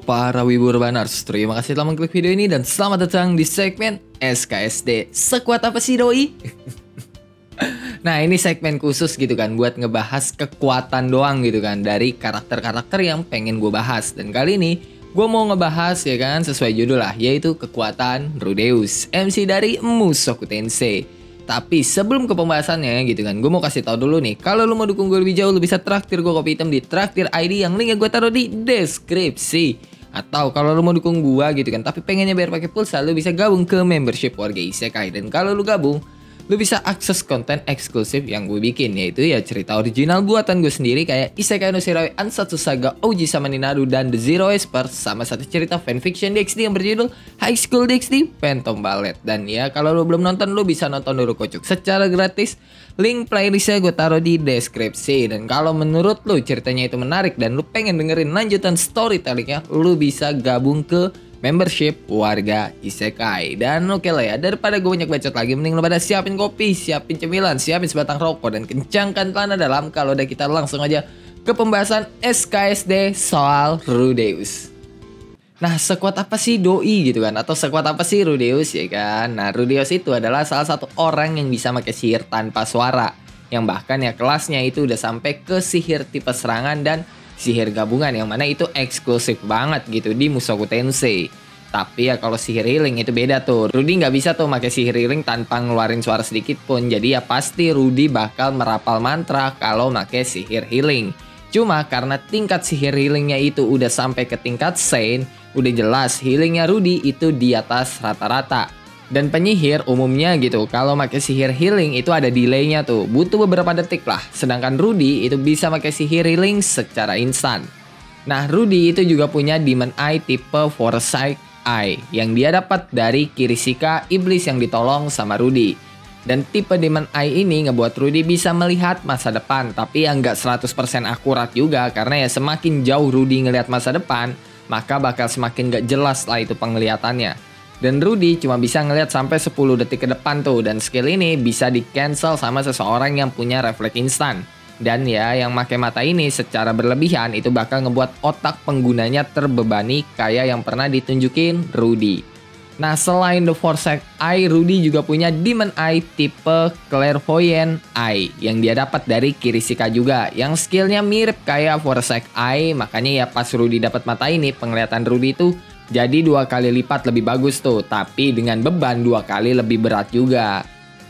Para wibu urbaners, terima kasih telah mengklik video ini dan selamat datang di segmen SKSD. Sekuat apa sih doi? Nah, ini segmen khusus gitu kan buat ngebahas kekuatan doang gitu kan dari karakter-karakter yang pengen gue bahas. Dan kali ini gue mau ngebahas ya kan sesuai judul lah, yaitu kekuatan Rudeus, MC dari Mushoku Tensei. Tapi sebelum ke pembahasannya gitu kan, gue mau kasih tahu dulu nih, kalau lu mau dukung gue lebih jauh, lu bisa traktir gue kopi hitam di Traktir ID yang linknya gue taruh di deskripsi. Atau kalau lu mau dukung gue gitu kan, tapi pengennya bayar pakai pulsa, lu bisa gabung ke membership warga Isekai. Dan kalau lu gabung, lu bisa akses konten eksklusif yang gue bikin, yaitu ya cerita original buatan gue sendiri kayak Isekai no Shirawe Ansatsu Saga Ouji sama Ninaru dan The Zero Esper, sama satu cerita fanfiction DxD yang berjudul High School DxD Phantom Ballet. Dan ya kalau lu belum nonton, lu bisa nonton dulu kocok secara gratis. Link playlistnya gue taruh di deskripsi. Dan kalau menurut lu ceritanya itu menarik dan lu pengen dengerin lanjutan storytellingnya, lu bisa gabung ke membership warga Isekai. Dan oke lah ya, daripada gue banyak bacot lagi, mending lo pada siapin kopi, siapin cemilan, siapin sebatang rokok, dan kencangkan celana dalam. Kalau udah, kita langsung aja ke pembahasan SKSD soal Rudeus. Nah, sekuat apa sih doi gitu kan, atau sekuat apa sih Rudeus ya kan. Nah, Rudeus itu adalah salah satu orang yang bisa pakai sihir tanpa suara, yang bahkan ya kelasnya itu udah sampai ke sihir tipe serangan dan sihir gabungan, yang mana itu eksklusif banget gitu di Mushoku Tensei. Tapi ya kalau sihir healing itu beda tuh. Rudy nggak bisa tuh pakai sihir healing tanpa ngeluarin suara sedikit pun. Jadi ya pasti Rudy bakal merapal mantra kalau pakai sihir healing. Cuma karena tingkat sihir healingnya itu udah sampai ke tingkat Saint, udah jelas healingnya Rudy itu di atas rata-rata. Dan penyihir umumnya gitu, kalau pakai sihir healing itu ada delaynya tuh, butuh beberapa detik lah. Sedangkan Rudy itu bisa pakai sihir healing secara instan. Nah, Rudy itu juga punya Demon Eye tipe Foresight Eye, yang dia dapat dari Kirishika, iblis yang ditolong sama Rudy. Dan tipe Demon Eye ini ngebuat Rudy bisa melihat masa depan, tapi yang nggak 100% akurat juga, karena ya semakin jauh Rudy ngelihat masa depan, maka bakal semakin nggak jelas lah itu penglihatannya. Dan Rudy cuma bisa ngelihat sampai 10 detik ke depan tuh. Dan skill ini bisa di cancel sama seseorang yang punya refleks instan. Dan ya yang pakai mata ini secara berlebihan itu bakal ngebuat otak penggunanya terbebani kayak yang pernah ditunjukin Rudy. Nah, selain The Foresight Eye, Rudy juga punya Demon Eye tipe Clairvoyant Eye yang dia dapat dari Kirishika juga, yang skillnya mirip kayak Foresight Eye. Makanya ya pas Rudy dapat mata ini, penglihatan Rudy itu jadi 2 kali lipat lebih bagus tuh, tapi dengan beban 2 kali lebih berat juga.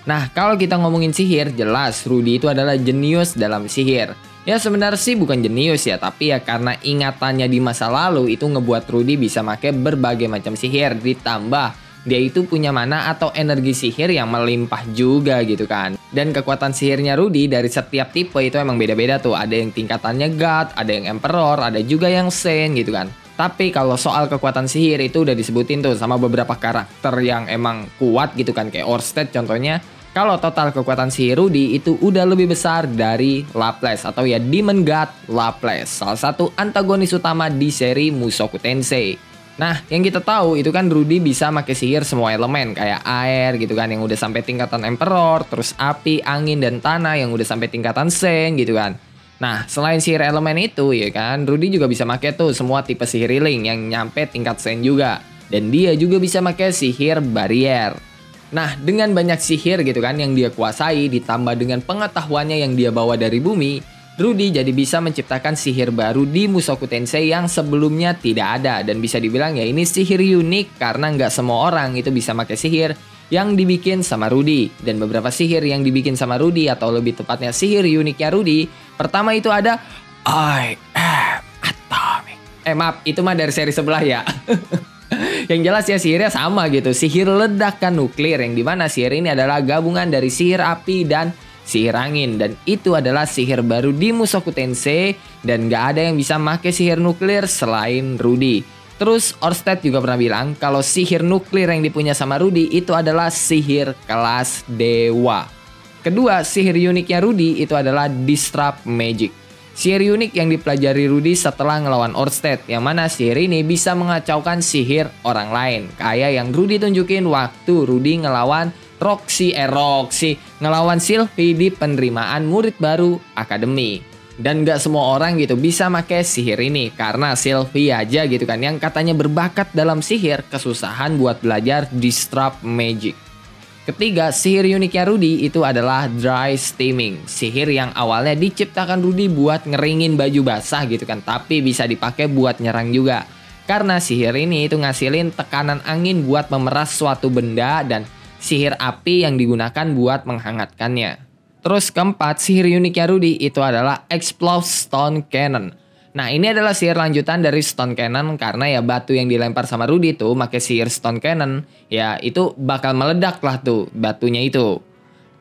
Nah, kalau kita ngomongin sihir, jelas Rudy itu adalah jenius dalam sihir. Ya sebenarnya sih bukan jenius ya, tapi ya karena ingatannya di masa lalu itu ngebuat Rudy bisa pakai berbagai macam sihir. Ditambah dia itu punya mana atau energi sihir yang melimpah juga gitu kan. Dan kekuatan sihirnya Rudy dari setiap tipe itu emang beda-beda tuh. Ada yang tingkatannya God, ada yang Emperor, ada juga yang Saint gitu kan. Tapi kalau soal kekuatan sihir itu udah disebutin tuh sama beberapa karakter yang emang kuat gitu kan, kayak Orsted contohnya. Kalau total kekuatan sihir Rudy itu udah lebih besar dari Laplace atau ya Demon God Laplace, salah satu antagonis utama di seri Mushoku Tensei. Nah, yang kita tahu itu kan Rudy bisa pakai sihir semua elemen kayak air gitu kan yang udah sampai tingkatan Emperor, terus api, angin dan tanah yang udah sampai tingkatan Saint gitu kan. Nah, selain sihir elemen itu ya kan, Rudy juga bisa pakai tuh semua tipe sihir healing yang nyampe tingkat Saint juga. Dan dia juga bisa pakai sihir barrier. Nah, dengan banyak sihir gitu kan yang dia kuasai, ditambah dengan pengetahuannya yang dia bawa dari bumi, Rudy jadi bisa menciptakan sihir baru di Mushoku Tensei yang sebelumnya tidak ada. Dan bisa dibilang ya ini sihir unik karena nggak semua orang itu bisa pakai sihir yang dibikin sama Rudy. Dan beberapa sihir yang dibikin sama Rudy, atau lebih tepatnya sihir uniknya Rudy, pertama itu ada I am atomic. Maaf, itu mah dari seri sebelah ya. Yang jelas ya sihirnya sama gitu, sihir ledakan nuklir, yang dimana sihir ini adalah gabungan dari sihir api dan sihir angin. Dan itu adalah sihir baru di Mushoku Tensei, dan gak ada yang bisa make sihir nuklir selain Rudy. Terus Orsted juga pernah bilang kalau sihir nuklir yang dipunya sama Rudy itu adalah sihir kelas dewa. Kedua, sihir uniknya Rudy itu adalah Disrupt Magic. Sihir unik yang dipelajari Rudy setelah ngelawan Orsted, yang mana sihir ini bisa mengacaukan sihir orang lain. Kayak yang Rudy tunjukin waktu Rudy ngelawan Roxy ngelawan Sylvie di penerimaan murid baru akademi. Dan nggak semua orang gitu bisa pakai sihir ini, karena Sylvie aja gitu kan yang katanya berbakat dalam sihir kesusahan buat belajar Disrupt Magic. Ketiga, sihir uniknya Rudy itu adalah Dry Steaming. Sihir yang awalnya diciptakan Rudy buat ngeringin baju basah gitu kan, tapi bisa dipakai buat nyerang juga. Karena sihir ini itu ngasilin tekanan angin buat memeras suatu benda dan sihir api yang digunakan buat menghangatkannya. Terus keempat, sihir uniknya Rudy itu adalah Explode Stone Cannon. Nah, ini adalah sihir lanjutan dari Stone Cannon karena ya batu yang dilempar sama Rudy tuh pakai sihir Stone Cannon, ya itu bakal meledak lah tuh batunya itu.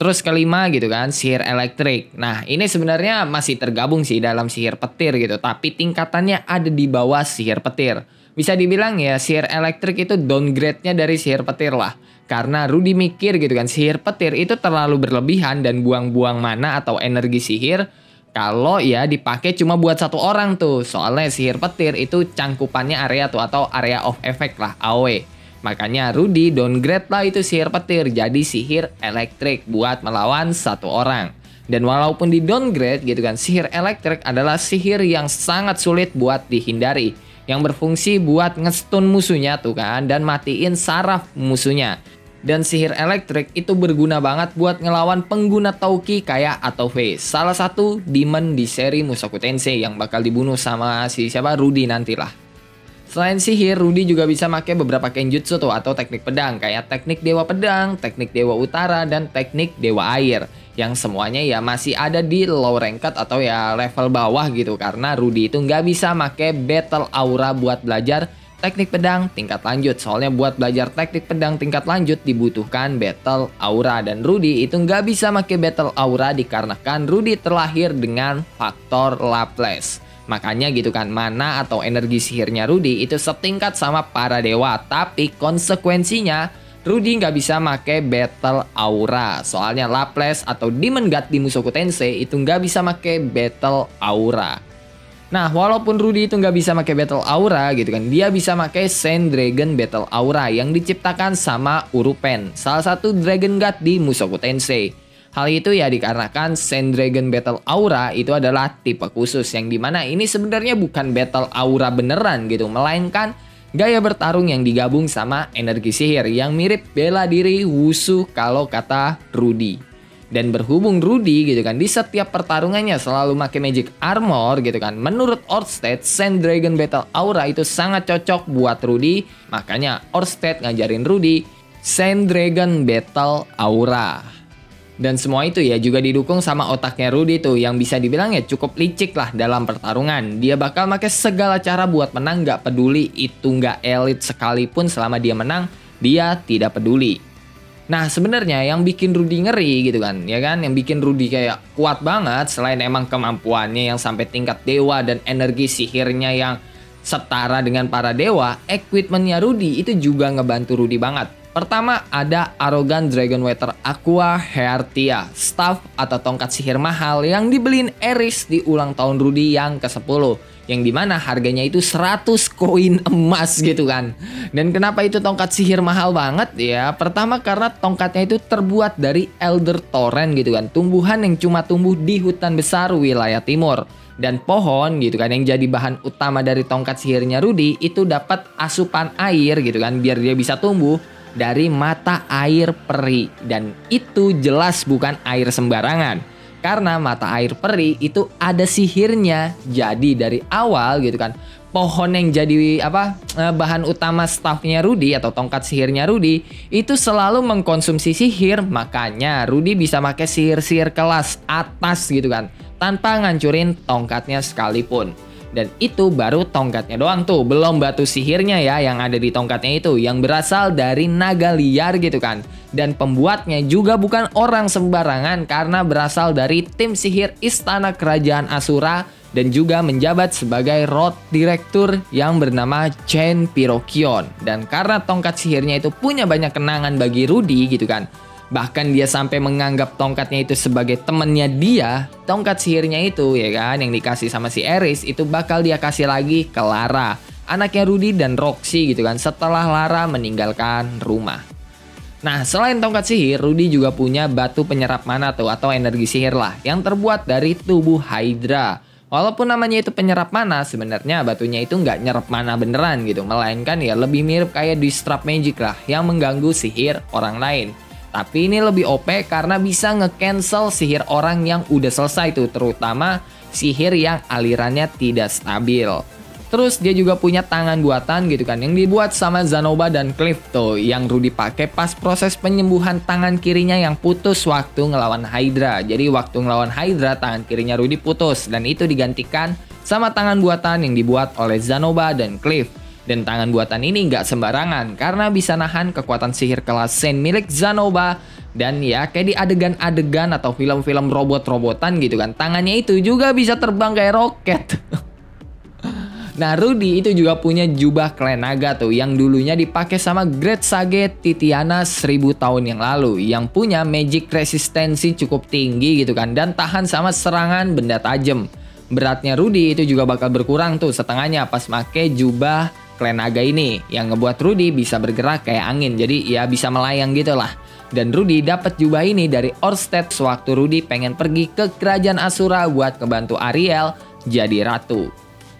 Terus kelima gitu kan, sihir elektrik. Nah, ini sebenarnya masih tergabung sih dalam sihir petir gitu, tapi tingkatannya ada di bawah sihir petir. Bisa dibilang ya sihir elektrik itu downgrade-nya dari sihir petir lah. Karena Rudy mikir gitu kan, sihir petir itu terlalu berlebihan dan buang-buang mana atau energi sihir kalau ya dipakai cuma buat satu orang tuh. Soalnya sihir petir itu cangkupannya area tuh atau area of effect lah, AOE. Makanya Rudy downgrade lah itu sihir petir jadi sihir elektrik buat melawan satu orang. Dan walaupun di downgrade gitu kan, sihir elektrik adalah sihir yang sangat sulit buat dihindari, yang berfungsi buat ngestun musuhnya tuh kan dan matiin saraf musuhnya. Dan sihir elektrik itu berguna banget buat ngelawan pengguna Tauki kayak Atove, salah satu demon di seri Mushoku Tensei yang bakal dibunuh sama si siapa Rudy nantilah. Selain sihir, Rudy juga bisa pakai beberapa kenjutsu tuh atau teknik pedang kayak teknik Dewa Pedang, teknik Dewa Utara, dan teknik Dewa Air. Yang semuanya ya masih ada di low ranked atau ya level bawah gitu karena Rudy itu nggak bisa pakai Battle Aura buat belajar teknik pedang tingkat lanjut. Soalnya buat belajar teknik pedang tingkat lanjut dibutuhkan Battle Aura dan Rudy itu nggak bisa pakai Battle Aura dikarenakan Rudy terlahir dengan faktor Laples. Makanya gitu kan, mana atau energi sihirnya Rudy itu setingkat sama para dewa, tapi konsekuensinya Rudy nggak bisa make Battle Aura. Soalnya Laples atau Demon God di Mushoku Tensei itu nggak bisa make Battle Aura. Nah, walaupun Rudy itu nggak bisa make Battle Aura gitu kan, dia bisa make Sand Dragon Battle Aura yang diciptakan sama Urupen, salah satu Dragon God di Mushoku Tensei. Hal itu ya dikarenakan Sand Dragon Battle Aura itu adalah tipe khusus yang dimana ini sebenarnya bukan Battle Aura beneran gitu, melainkan gaya bertarung yang digabung sama energi sihir yang mirip bela diri Wushu kalau kata Rudy. Dan berhubung Rudy gitu kan di setiap pertarungannya selalu pakai magic armor gitu kan, menurut Orsted Sand Dragon Battle Aura itu sangat cocok buat Rudy. Makanya Orsted ngajarin Rudy Sand Dragon Battle Aura. Dan semua itu ya juga didukung sama otaknya Rudy tuh yang bisa dibilang ya cukup licik lah dalam pertarungan. Dia bakal pakai segala cara buat menang, gak peduli itu gak elit sekalipun, selama dia menang dia tidak peduli. Nah sebenarnya yang bikin Rudy ngeri gitu kan, ya kan, yang bikin Rudy kayak kuat banget selain emang kemampuannya yang sampai tingkat dewa dan energi sihirnya yang setara dengan para dewa, equipmentnya Rudy itu juga ngebantu Rudy banget. Pertama ada Arrogant Dragon Water Aqua Heartia, staff atau tongkat sihir mahal yang dibeliin Eris di ulang tahun Rudy yang ke-10. Yang dimana harganya itu 100 koin emas gitu kan. Dan kenapa itu tongkat sihir mahal banget ya? Pertama karena tongkatnya itu terbuat dari Elder Torrent gitu kan, tumbuhan yang cuma tumbuh di hutan besar wilayah timur. Dan pohon gitu kan yang jadi bahan utama dari tongkat sihirnya Rudy itu dapat asupan air gitu kan biar dia bisa tumbuh dari mata air peri. Dan itu jelas bukan air sembarangan, karena mata air peri itu ada sihirnya. Jadi dari awal gitu kan pohon yang jadi bahan utama staffnya Rudy atau tongkat sihirnya Rudy itu selalu mengkonsumsi sihir. Makanya Rudy bisa pakai sihir-sihir kelas atas gitu kan tanpa ngancurin tongkatnya sekalipun. Dan itu baru tongkatnya doang tuh, belum batu sihirnya ya yang ada di tongkatnya itu yang berasal dari naga liar gitu kan. Dan pembuatnya juga bukan orang sembarangan karena berasal dari tim sihir Istana Kerajaan Asura dan juga menjabat sebagai Road Director yang bernama Chen Pirokion. Dan karena tongkat sihirnya itu punya banyak kenangan bagi Rudy gitu kan, bahkan dia sampai menganggap tongkatnya itu sebagai temennya dia. Tongkat sihirnya itu ya kan yang dikasih sama si Eris itu bakal dia kasih lagi ke Lara, anaknya Rudy dan Roxy gitu kan, setelah Lara meninggalkan rumah. Nah selain tongkat sihir, Rudy juga punya batu penyerap mana tuh atau energi sihir lah yang terbuat dari tubuh Hydra. Walaupun namanya itu penyerap mana, sebenarnya batunya itu nggak nyerap mana beneran gitu, melainkan ya lebih mirip kayak distrap magic lah yang mengganggu sihir orang lain. Tapi ini lebih OP karena bisa nge-cancel sihir orang yang udah selesai tuh, terutama sihir yang alirannya tidak stabil. Terus dia juga punya tangan buatan gitu kan, yang dibuat sama Zanoba dan Cliff tuh, yang Rudy pakai pas proses penyembuhan tangan kirinya yang putus waktu ngelawan Hydra. Jadi waktu ngelawan Hydra, tangan kirinya Rudy putus, dan itu digantikan sama tangan buatan yang dibuat oleh Zanoba dan Cliff. Dan tangan buatan ini nggak sembarangan, karena bisa nahan kekuatan sihir kelas Saint milik Zanoba. Dan ya kayak di adegan-adegan atau film-film robot-robotan gitu kan, tangannya itu juga bisa terbang kayak roket. Nah, Rudy itu juga punya jubah klan naga tuh yang dulunya dipakai sama Great Sage Titiana 1000 tahun yang lalu, yang punya magic resistensi cukup tinggi gitu kan, dan tahan sama serangan benda tajam. Beratnya Rudy itu juga bakal berkurang tuh setengahnya pas make jubah klan naga ini, yang ngebuat Rudy bisa bergerak kayak angin, jadi ya bisa melayang gitu lah. Dan Rudy dapat jubah ini dari Orsted sewaktu Rudy pengen pergi ke kerajaan Asura buat ngebantu Ariel jadi ratu.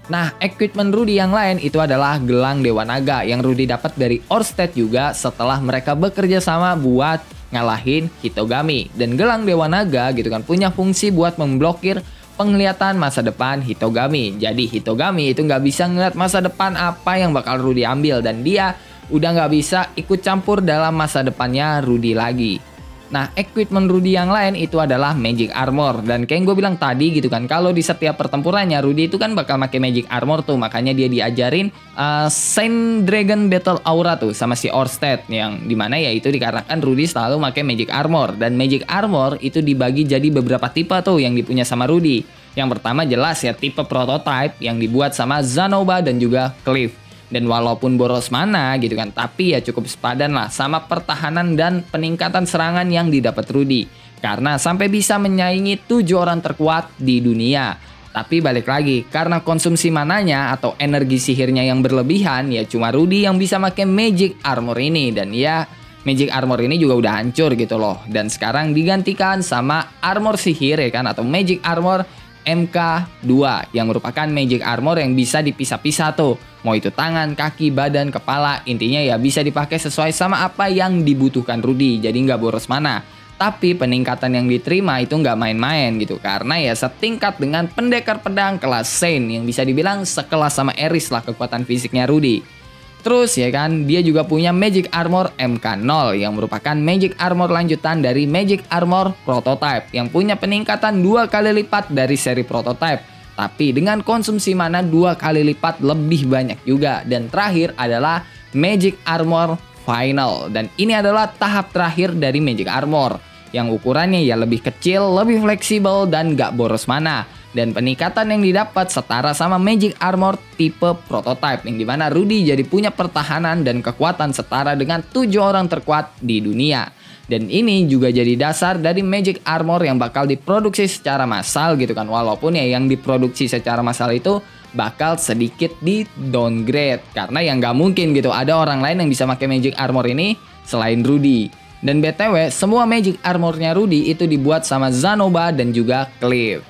Nah, equipment Rudy yang lain itu adalah gelang Dewa Naga yang Rudy dapat dari Orsted juga setelah mereka bekerja sama buat ngalahin Hitogami. Dan gelang Dewa Naga gitu kan punya fungsi buat memblokir penglihatan masa depan Hitogami. Jadi Hitogami itu nggak bisa ngeliat masa depan apa yang bakal Rudy ambil, dan dia udah nggak bisa ikut campur dalam masa depannya Rudy lagi. Nah, equipment Rudy yang lain itu adalah Magic Armor. Dan kayak yang gue bilang tadi gitu kan, kalau di setiap pertempurannya Rudy itu kan bakal pakai Magic Armor tuh. Makanya dia diajarin Saint Dragon Battle Aura tuh sama si Orsted, yang dimana ya itu dikarenakan Rudy selalu pakai Magic Armor. Dan Magic Armor itu dibagi jadi beberapa tipe tuh yang dipunya sama Rudy. Yang pertama jelas ya tipe prototype yang dibuat sama Zanoba dan juga Cliff. Dan walaupun boros mana gitu kan, tapi ya cukup sepadan lah sama pertahanan dan peningkatan serangan yang didapat Rudy. Karena sampai bisa menyaingi 7 orang terkuat di dunia. Tapi balik lagi, karena konsumsi mananya atau energi sihirnya yang berlebihan, ya cuma Rudy yang bisa pakai Magic Armor ini. Dan ya Magic Armor ini juga udah hancur gitu loh. Dan sekarang digantikan sama Armor Sihir ya kan, atau Magic Armor MK2 yang merupakan Magic Armor yang bisa dipisah-pisah tuh. Mau itu tangan, kaki, badan, kepala, intinya ya bisa dipakai sesuai sama apa yang dibutuhkan Rudy. Jadi nggak boros mana. Tapi peningkatan yang diterima itu nggak main-main gitu. Karena ya setingkat dengan pendekar pedang kelas Saint yang bisa dibilang sekelas sama Eris lah kekuatan fisiknya Rudy. Terus ya kan, dia juga punya Magic Armor MK0 yang merupakan Magic Armor lanjutan dari Magic Armor Prototype yang punya peningkatan 2 kali lipat dari seri Prototype. Tapi dengan konsumsi mana 2 kali lipat lebih banyak juga. Dan terakhir adalah Magic Armor Final. Dan ini adalah tahap terakhir dari Magic Armor, yang ukurannya ya lebih kecil, lebih fleksibel, dan gak boros mana. Dan peningkatan yang didapat setara sama Magic Armor tipe Prototype, yang dimana Rudy jadi punya pertahanan dan kekuatan setara dengan 7 orang terkuat di dunia. Dan ini juga jadi dasar dari Magic Armor yang bakal diproduksi secara massal gitu kan. Walaupun ya yang diproduksi secara massal itu bakal sedikit di downgrade. Karena yang gak mungkin gitu ada orang lain yang bisa pakai Magic Armor ini selain Rudy. Dan BTW semua Magic Armornya Rudy itu dibuat sama Zanoba dan juga Cliff.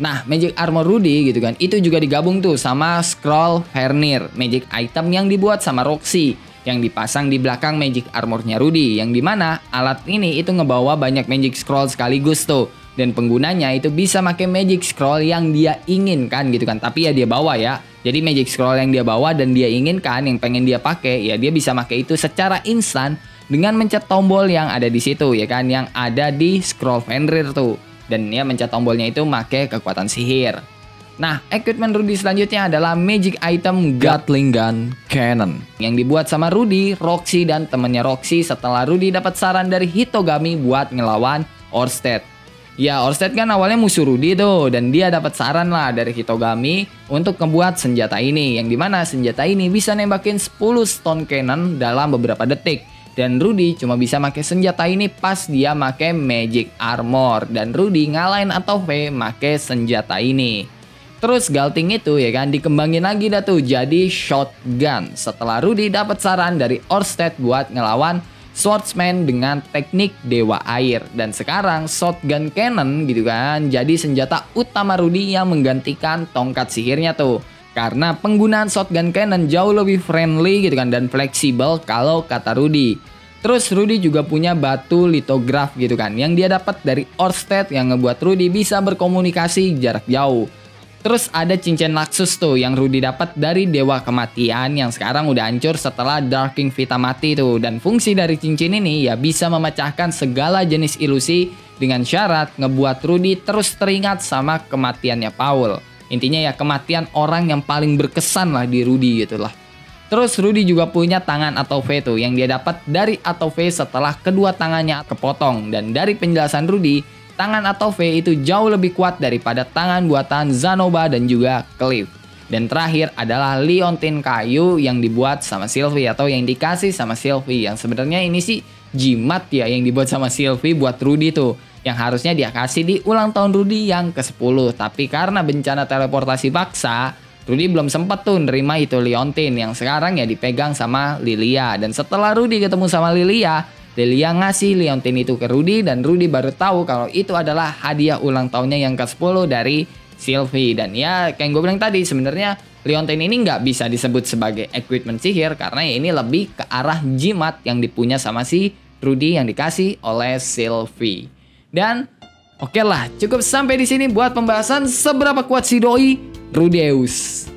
Nah, Magic Armor Rudy gitu kan, itu juga digabung tuh sama Scroll Fenrir, magic item yang dibuat sama Roxy, yang dipasang di belakang Magic Armornya Rudy, yang dimana alat ini itu ngebawa banyak Magic Scroll sekaligus tuh. Dan penggunanya itu bisa pakai Magic Scroll yang dia inginkan gitu kan, tapi ya dia bawa ya. Jadi Magic Scroll yang dia bawa dan dia inginkan, yang pengen dia pakai, ya dia bisa pakai itu secara instan dengan mencet tombol yang ada di situ ya kan, yang ada di Scroll Fenrir tuh. Dan ya mencet tombolnya itu make kekuatan sihir. Nah, equipment Rudy selanjutnya adalah magic item Gatling Gun Cannon yang dibuat sama Rudy, Roxy, dan temennya Roxy setelah Rudy dapat saran dari Hitogami buat ngelawan Orsted. Ya, Orsted kan awalnya musuh Rudy tuh, dan dia dapat saran lah dari Hitogami untuk membuat senjata ini, yang dimana senjata ini bisa nembakin 10 stone cannon dalam beberapa detik. Dan Rudy cuma bisa pakai senjata ini pas dia pakai Magic Armor. Dan Rudy ngalahin atau V pakai senjata ini. Terus Galting itu ya kan dikembangin lagi dah tuh jadi shotgun setelah Rudy dapat saran dari Orsted buat ngelawan swordsman dengan teknik Dewa Air. Dan sekarang shotgun cannon gitu kan jadi senjata utama Rudy yang menggantikan tongkat sihirnya tuh. Karena penggunaan shotgun cannon jauh lebih friendly gitu kan dan fleksibel kalau kata Rudy. Terus Rudy juga punya batu litograf gitu kan yang dia dapat dari Orsted yang ngebuat Rudy bisa berkomunikasi jarak jauh. Terus ada cincin Naxus tuh yang Rudy dapat dari Dewa Kematian yang sekarang udah hancur setelah Dark King Vita mati tuh. Dan fungsi dari cincin ini ya bisa memecahkan segala jenis ilusi dengan syarat ngebuat Rudy terus teringat sama kematiannya Paul. Intinya ya kematian orang yang paling berkesan lah di Rudy gitu lah. Terus Rudy juga punya tangan Atove tuh yang dia dapat dari Atove setelah kedua tangannya kepotong. Dan dari penjelasan Rudy, tangan Atove itu jauh lebih kuat daripada tangan buatan Zanoba dan juga Cliff. Dan terakhir adalah liontin kayu yang dibuat sama Sylvie atau yang dikasih sama Sylvie. Yang sebenarnya ini sih jimat ya yang dibuat sama Sylvie buat Rudy tuh. Yang harusnya dia kasih di ulang tahun Rudy yang ke-10. Tapi karena bencana teleportasi paksa, Rudy belum sempat tuh nerima itu liontin yang sekarang ya dipegang sama Lilia. Dan setelah Rudy ketemu sama Lilia ngasih liontin itu ke Rudy dan Rudy baru tahu kalau itu adalah hadiah ulang tahunnya yang ke-10 dari Sylvie. Dan ya kayak gue bilang tadi sebenarnya liontin ini nggak bisa disebut sebagai equipment sihir karena ya ini lebih ke arah jimat yang dipunya sama si Rudy yang dikasih oleh Sylvie. Dan oke lah, cukup sampai di sini buat pembahasan seberapa kuat si doi Rudeus.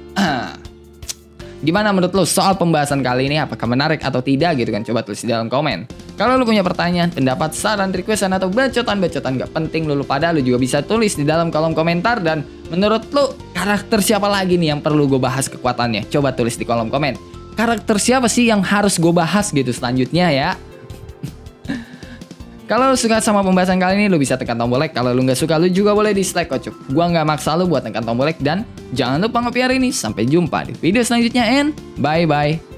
Gimana menurut lo soal pembahasan kali ini? Apakah menarik atau tidak gitu kan? Coba tulis di dalam komen. Kalau lo punya pertanyaan, pendapat, saran, requestan, atau bacotan-bacotan gak penting lo pada, lo juga bisa tulis di dalam kolom komentar. Dan menurut lo, karakter siapa lagi nih yang perlu gue bahas kekuatannya? Coba tulis di kolom komen. Karakter siapa sih yang harus gue bahas gitu selanjutnya ya? Kalau lu suka sama pembahasan kali ini, lu bisa tekan tombol like. Kalau lu nggak suka, lu juga boleh dislike kocok. Gua nggak maksa lu buat tekan tombol like. Dan jangan lupa ngopi hari ini. Sampai jumpa di video selanjutnya and bye-bye.